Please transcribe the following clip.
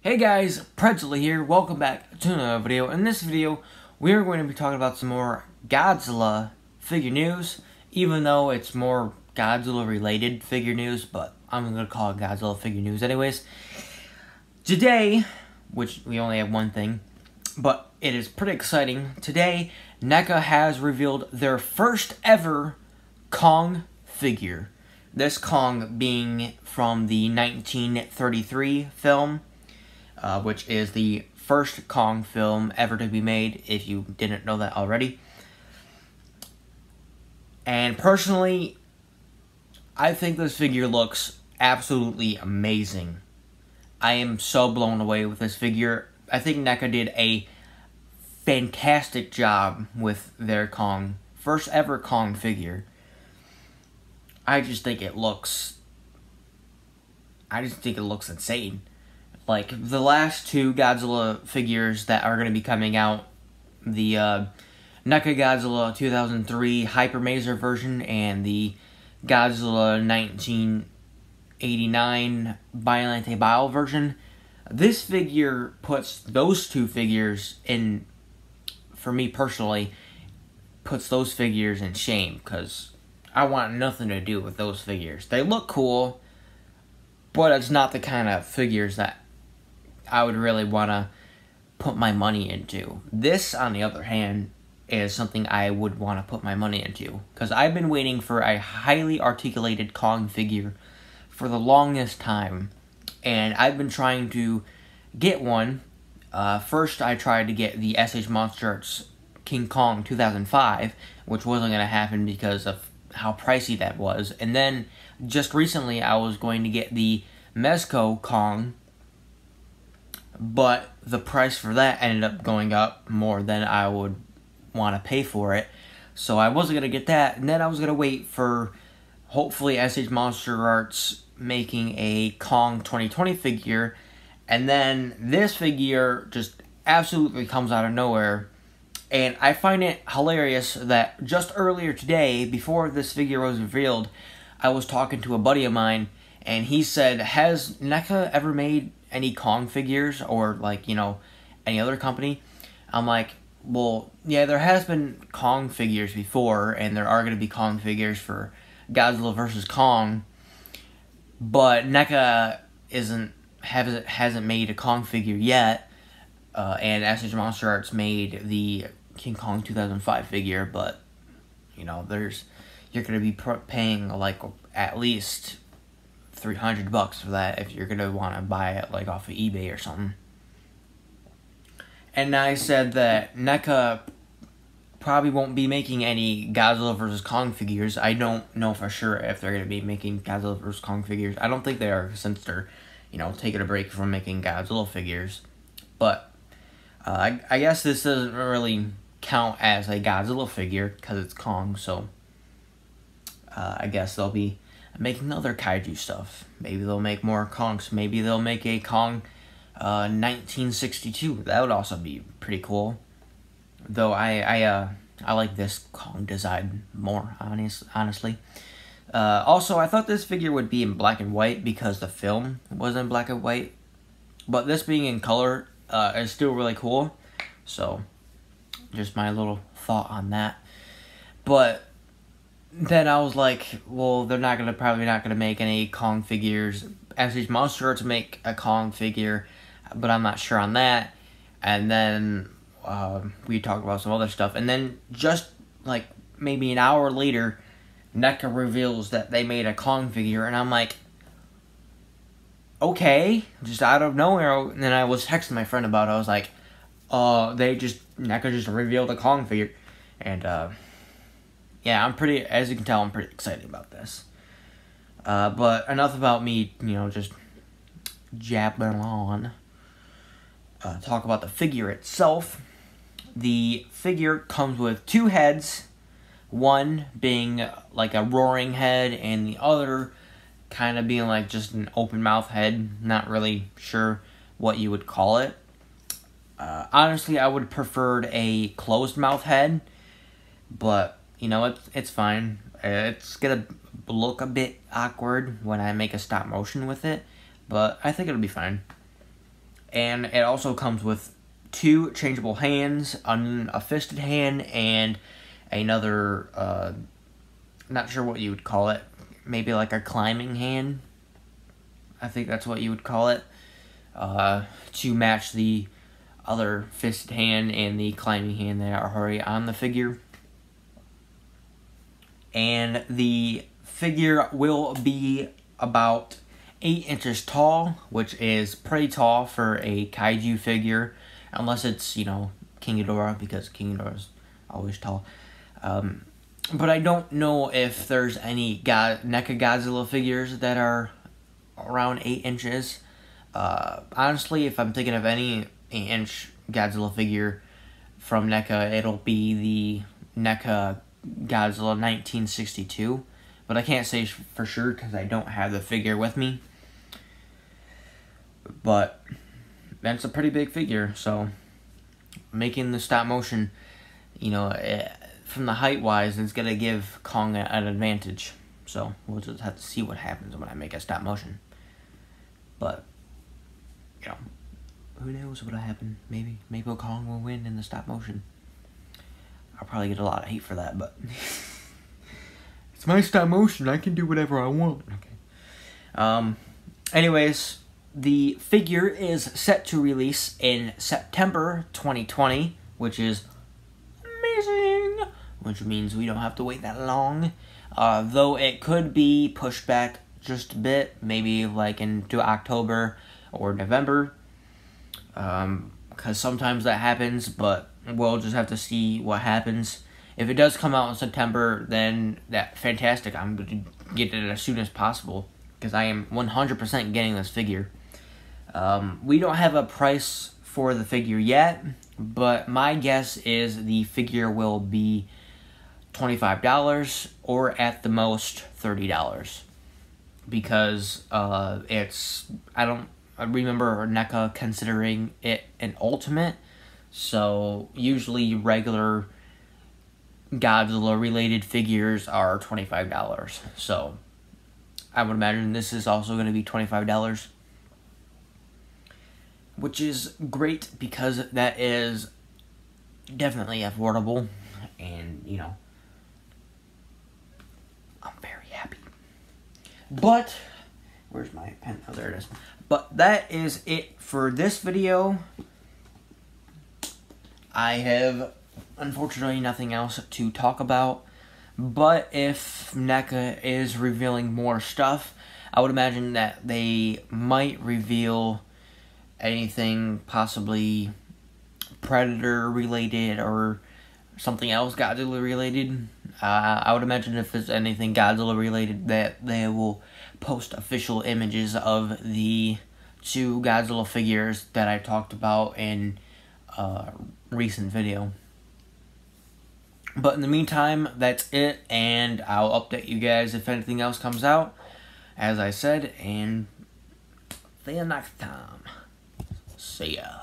Hey guys, Pretzel here. Welcome back to another video. In this video, we are going to be talking about some more Godzilla figure news, even though it's more Godzilla related figure news, but I'm going to call it Godzilla figure news anyways. Today, which we only have one thing, but it is pretty exciting. Today, Neca has revealed their first ever Kong figure. This Kong being from the 1933 film, which is the first Kong film ever to be made, if you didn't know that already. And personally, I think this figure looks absolutely amazing. I am so blown away with this figure. I think Neca did a fantastic job with their Kong, first ever Kong figure. I just think it looks insane. Like, the last two Godzilla figures that are going to be coming out, the NECA Godzilla 2003 Hyper Mazer version and the Godzilla 1989 Biolante Bio version, this figure puts those two figures in, for me personally, puts those figures in shame, because I want nothing to do with those figures. They look cool, but it's not the kind of figures that I would really want to put my money into. This, on the other hand, is something I would want to put my money into, because I've been waiting for a highly articulated Kong figure for the longest time, and I've been trying to get one. First, I tried to get the SH Monster Arts King Kong 2005, which wasn't going to happen because of how pricey that was, and then just recently I was going to get the Mezco Kong, but the price for that ended up going up more than I would want to pay for it. So I wasn't going to get that. And then I was going to wait for, hopefully, SH Monster Arts making a Kong 2020 figure. And then this figure just absolutely comes out of nowhere. And I find it hilarious that just earlier today, before this figure was revealed, I was talking to a buddy of mine, and he said, has NECA ever made any Kong figures, or, like, you know, any other company? I'm like, well, yeah, there has been Kong figures before, and there are going to be Kong figures for Godzilla vs. Kong, but NECA hasn't made a Kong figure yet, and SH Monster Arts made the King Kong 2005 figure, but, you know, you're going to be paying, like, at least $300 for that if you're gonna want to buy it, like, off of eBay or something. And I said that NECA probably won't be making any Godzilla vs. Kong figures. I don't know for sure if they're gonna be making Godzilla vs. Kong figures. I don't think they are, since they're, you know, taking a break from making Godzilla figures. But I guess this doesn't really count as a Godzilla figure because it's Kong. So I guess they'll be making other kaiju stuff. Maybe they'll make more Kongs. Maybe they'll make a Kong 1962. That would also be pretty cool. Though I like this Kong design more, honestly. Also, I thought this figure would be in black and white because the film was in black and white. But this being in color is still really cool. So, just my little thought on that. But then I was like, well, they're probably not gonna make any Kong figures. SH Monster Arts make a Kong figure, but I'm not sure on that. And then we talked about some other stuff. And then just like maybe an hour later, NECA reveals that they made a Kong figure, and I'm like, okay, just out of nowhere. And then I was texting my friend about it. I was like, NECA just revealed a Kong figure, and yeah, as you can tell, I'm pretty excited about this. But enough about me, you know, just jabbering on. Talk about the figure itself. The figure comes with two heads, one being like a roaring head, and the other kind of being like just an open mouth head. Not really sure what you would call it. Honestly, I would have preferred a closed mouth head, but you know, it's fine. It's gonna look a bit awkward when I make a stop motion with it, but I think it'll be fine. And it also comes with 2 changeable hands, a fisted hand, and another, not sure what you would call it, maybe like a climbing hand. I think that's what you would call it, to match the other fisted hand and the climbing hand that are already on the figure. And the figure will be about 8 inches tall, which is pretty tall for a kaiju figure, unless it's, you know, King Ghidorah, because King Ghidorah's always tall. But I don't know if there's any NECA Godzilla figures that are around 8 inches. Honestly, if I'm thinking of any 8-inch Godzilla figure from NECA, it'll be the NECA Godzilla 1962. But I can't say for sure because I don't have the figure with me. But that's a pretty big figure, so making the stop motion, you know, from the height wise, it's gonna give Kong an advantage. So we'll just have to see what happens when I make a stop motion. But you know, who knows what'll happen? Maybe Kong will win in the stop motion. I'll probably get a lot of hate for that, but it's my stop motion. I can do whatever I want. Okay. Anyways, the figure is set to release in September 2020, which is amazing. Which means we don't have to wait that long. Though it could be pushed back just a bit, maybe like into October or November. Because sometimes that happens, but we'll just have to see what happens. If it does come out in September, then that's fantastic. I'm going to get it as soon as possible, because I am 100% getting this figure. We don't have a price for the figure yet, but my guess is the figure will be $25 or at the most $30, because I don't remember NECA considering it an ultimate, so usually regular Godzilla related figures are $25, so I would imagine this is also going to be $25, which is great because that is definitely affordable, and you know, I'm very happy. But where's my pen? Oh, there it is. But that is it for this video. I have unfortunately nothing else to talk about, but if NECA is revealing more stuff, I would imagine that they might reveal anything possibly Predator related or something else Godzilla related. I would imagine if there's anything Godzilla related that they will post official images of the 2 Godzilla figures that I talked about in a recent video. But in the meantime, that's it, and I'll update you guys if anything else comes out, as I said, and see you next time. See ya.